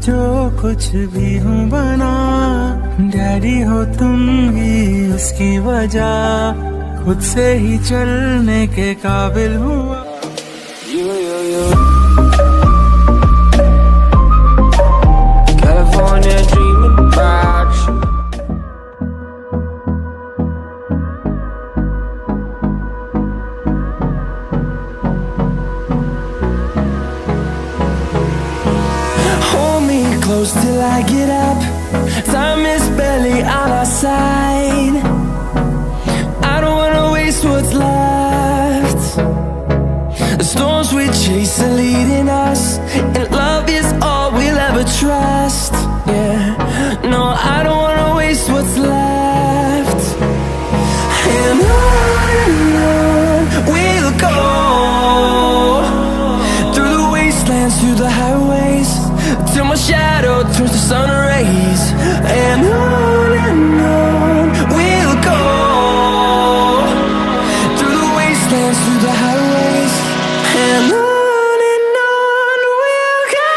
जो कुछ भी हूँ बना, डैडी हो तुम ही उसकी वजह, खुद से ही चलने के काबिल हुआ। California dreaming about you. Hold me close till I get up. Time is barely on our side. I don't wanna waste what's left. The storms we chase are leading us, and love is all we'll ever trust. Yeah, no, I don't wanna waste what's left. And on we'll go, through the wastelands, through the highways, till my shadow turns to sun rays. And on we'll go, through the wastelands, through the highways, and on we'll go.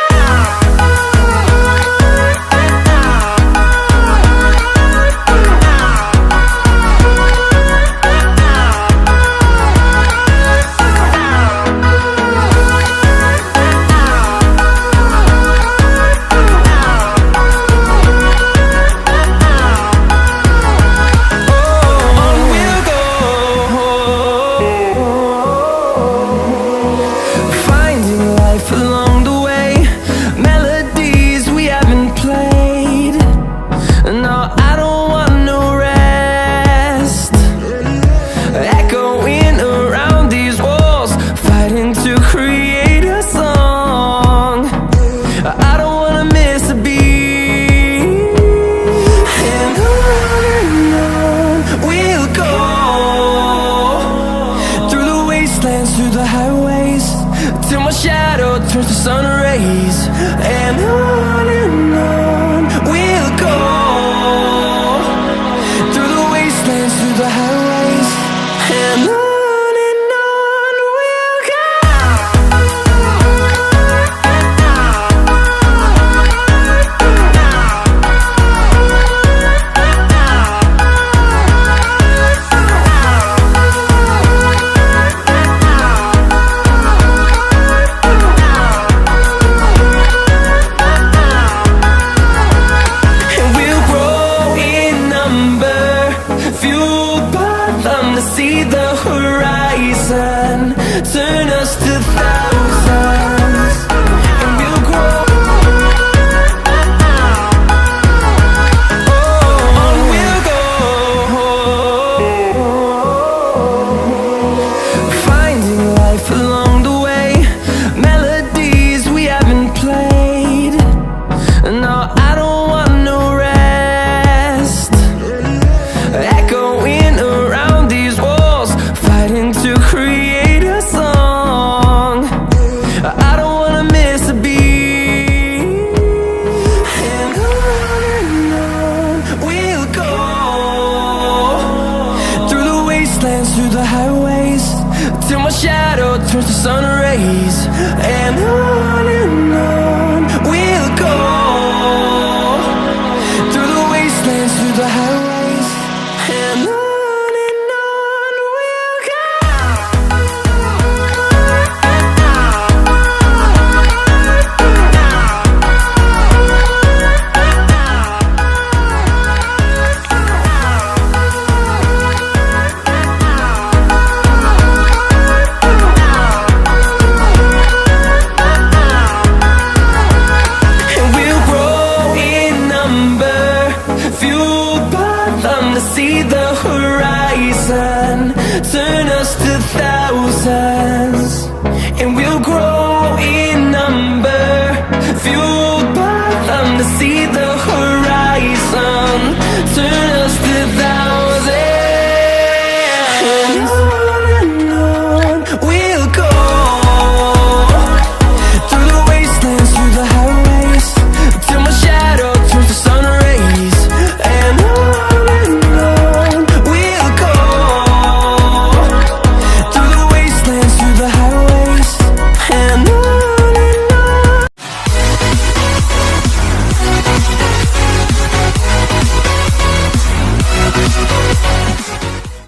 Finding life along the way, melodies we haven't played. No, I don't want no rest. Echoing around these walls, fighting to create a song. I don't wanna miss a beat. And on we'll go, through the wastelands, through the highways, till my shadow turns to sun rays. And on we'll go, through the wastelands, through the highways, and on we'll go. And we'll grow in number, fueled by them to see the horizon, turn us to thousands. And we'll grow, on we'll go, finding life along the way, melodies we haven't played. No, I don't want no rest. Echoing around these walls, fighting to create a song. I don't wanna miss a beat. And on we'll go, through the wastelands, through the highways, till my shadow turns to sun rays. And on we'll go, through the wastelands, through the highways, and on we'll go. And we'll grow in number, fueled by them to see the horizon, turn us to thousands. And we'll grow in number, fueled by them to see the